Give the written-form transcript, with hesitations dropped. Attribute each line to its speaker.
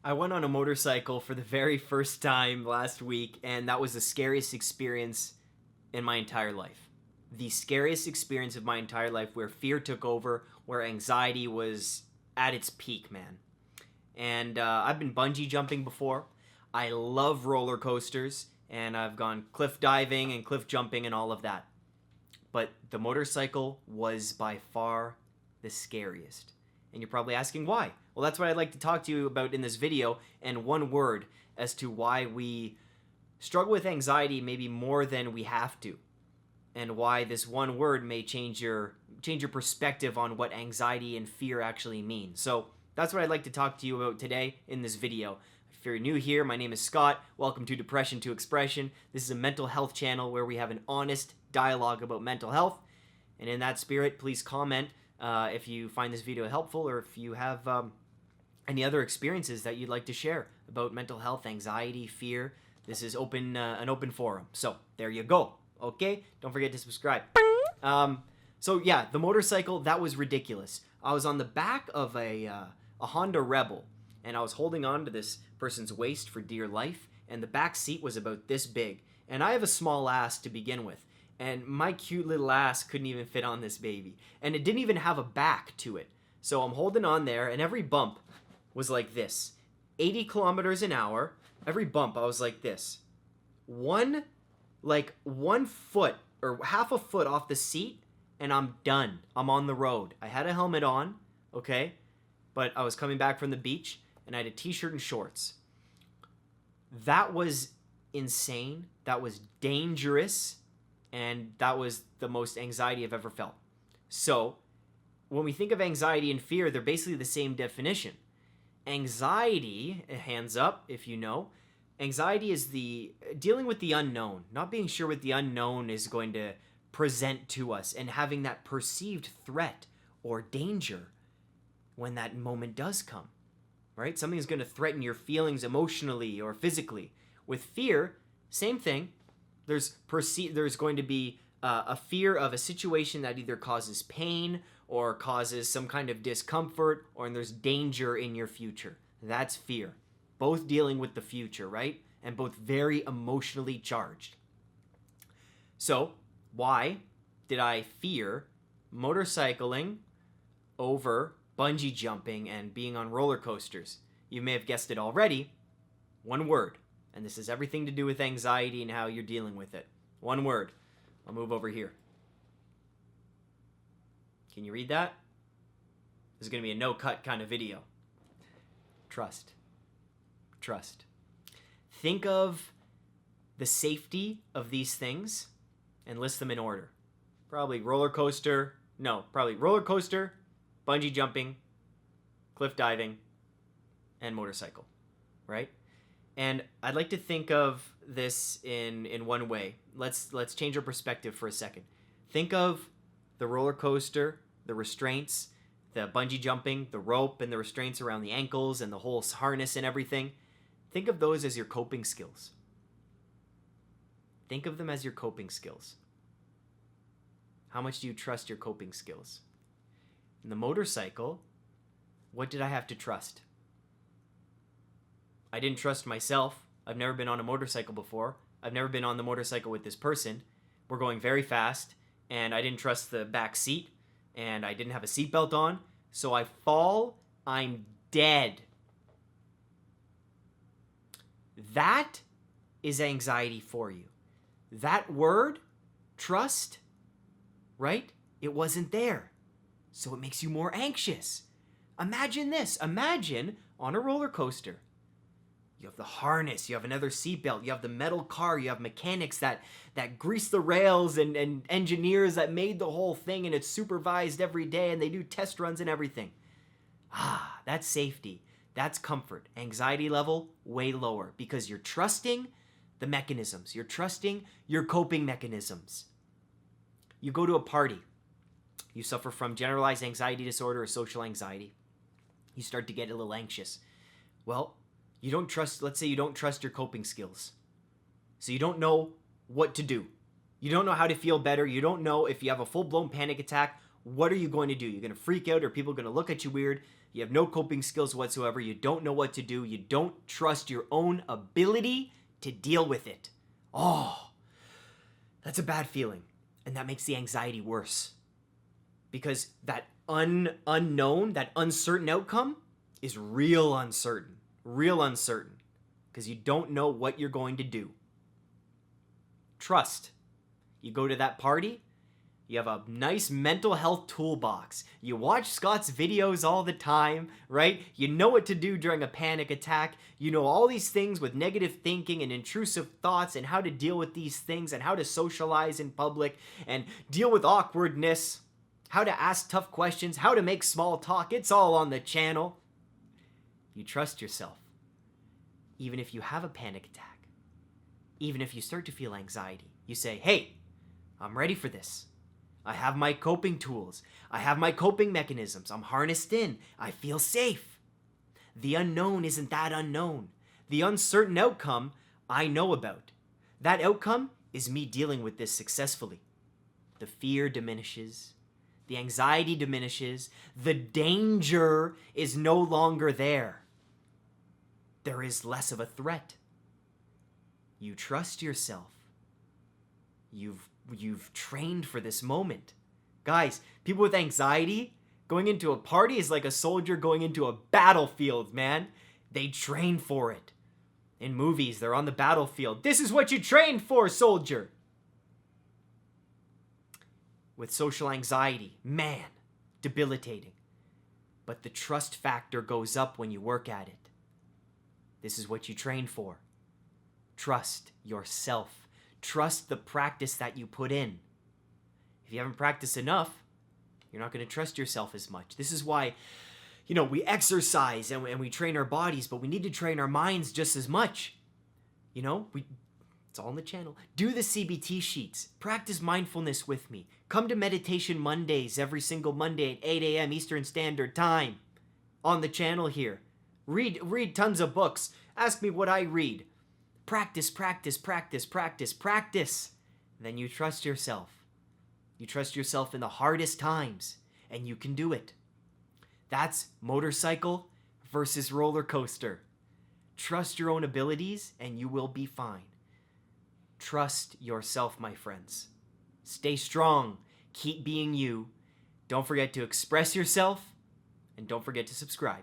Speaker 1: I went on a motorcycle for the very first time last week, and that was the scariest experience in my entire life. The scariest experience of my entire life, where fear took over, where anxiety was at its peak, man. And I've been bungee jumping before. I love roller coasters, and I've gone cliff diving and cliff jumping and all of that. But the motorcycle was by far the scariest. And you're probably asking why. Well, that's what I'd like to talk to you about in this video, and one word as to why we struggle with anxiety maybe more than we have to, and why this one word may change your perspective on what anxiety and fear actually mean. So that's what I'd like to talk to you about today in this video. If you're new here, my name is Scott. Welcome to Depression to Expression. This is a mental health channel where we have an honest dialogue about mental health. And in that spirit, please comment if you find this video helpful, or if you have any other experiences that you'd like to share about mental health, anxiety, fear. This is an open forum. So there you go. Okay? Don't forget to subscribe. So yeah, the motorcycle, that was ridiculous. I was on the back of a Honda Rebel, and I was holding on to this person's waist for dear life, and the back seat was about this big. And I have a small ass to begin with, and my cute little ass couldn't even fit on this baby. And it didn't even have a back to it. So I'm holding on there, and every bump was like this. 80 kilometers an hour, every bump I was like this. One foot or half a foot off the seat, and I'm done. I'm on the road. I had a helmet on, okay? But I was coming back from the beach, and I had a t-shirt and shorts. That was insane. That was dangerous. And that was the most anxiety I've ever felt. So, when we think of anxiety and fear, they're basically the same definition. Anxiety, hands up if you know, anxiety is the dealing with the unknown, not being sure what the unknown is going to present to us, and having that perceived threat or danger when that moment does come, right? Something's going to threaten your feelings emotionally or physically. With fear, same thing. There's going to be a fear of a situation that either causes pain or causes some kind of discomfort, or there's danger in your future. That's fear. Both dealing with the future, right? And both very emotionally charged. So, why did I fear motorcycling over bungee jumping and being on roller coasters? You may have guessed it already. One word. And this has everything to do with anxiety and how you're dealing with it. One word. I'll move over here. Can you read that? This is going to be a no-cut kind of video. Trust. Trust. Think of the safety of these things and list them in order. Probably roller coaster, bungee jumping, cliff diving, and motorcycle, right? And I'd like to think of this in one way. Let's change our perspective for a second. Think of the roller coaster, the restraints, the bungee jumping, the rope and the restraints around the ankles and the whole harness and everything. Think of those as your coping skills. Think of them as your coping skills. How much do you trust your coping skills? In the motorcycle, what did I have to trust? I didn't trust myself. I've never been on a motorcycle before. I've never been on the motorcycle with this person. We're going very fast, and I didn't trust the back seat, and I didn't have a seatbelt on. So I fall, I'm dead. That is anxiety for you. That word, trust, right? It wasn't there. So it makes you more anxious. Imagine this. Imagine on a roller coaster. You have the harness, you have another seatbelt, you have the metal car, you have mechanics that grease the rails and engineers that made the whole thing, and it's supervised every day, and they do test runs and everything. That's safety. That's comfort. Anxiety level, way lower, because you're trusting the mechanisms. You're trusting your coping mechanisms. You go to a party. You suffer from generalized anxiety disorder or social anxiety. You start to get a little anxious. Well, let's say you don't trust your coping skills. So you don't know what to do. You don't know how to feel better. You don't know if you have a full-blown panic attack, what are you going to do? You're going to freak out, or people are going to look at you weird. You have no coping skills whatsoever. You don't know what to do. You don't trust your own ability to deal with it. Oh, that's a bad feeling. And that makes the anxiety worse. Because that unknown, that uncertain outcome is real uncertain. Real uncertain. Because you don't know what you're going to do. Trust. You go to that party, you have a nice mental health toolbox. You watch Scott's videos all the time, right? You know what to do during a panic attack. You know all these things with negative thinking and intrusive thoughts and how to deal with these things and how to socialize in public and deal with awkwardness, how to ask tough questions, how to make small talk. It's all on the channel. You trust yourself. Even if you have a panic attack, even if you start to feel anxiety, you say, hey, I'm ready for this. I have my coping tools. I have my coping mechanisms. I'm harnessed in. I feel safe. The unknown isn't that unknown. The uncertain outcome I know about. That outcome is me dealing with this successfully. The fear diminishes. The anxiety diminishes. The danger is no longer there. There is less of a threat. You trust yourself. You've trained for this moment. Guys, people with anxiety, going into a party is like a soldier going into a battlefield, man. They train for it. In movies, they're on the battlefield. This is what you trained for, soldier. With social anxiety, man, debilitating. But the trust factor goes up when you work at it. This is what you trained for. Trust yourself. Trust the practice that you put in. If you haven't practiced enough, you're not going to trust yourself as much. This is why, we exercise and we train our bodies, but we need to train our minds just as much. It's all on the channel. Do the CBT sheets. Practice mindfulness with me. Come to Meditation Mondays every single Monday at 8 a.m. Eastern Standard Time on the channel here. Read tons of books. Ask me what I read. Practice, practice, practice, practice, practice. Then you trust yourself. You trust yourself in the hardest times, and you can do it. That's motorcycle versus roller coaster. Trust your own abilities, and you will be fine. Trust yourself, my friends. Stay strong. Keep being you. Don't forget to express yourself, and don't forget to subscribe.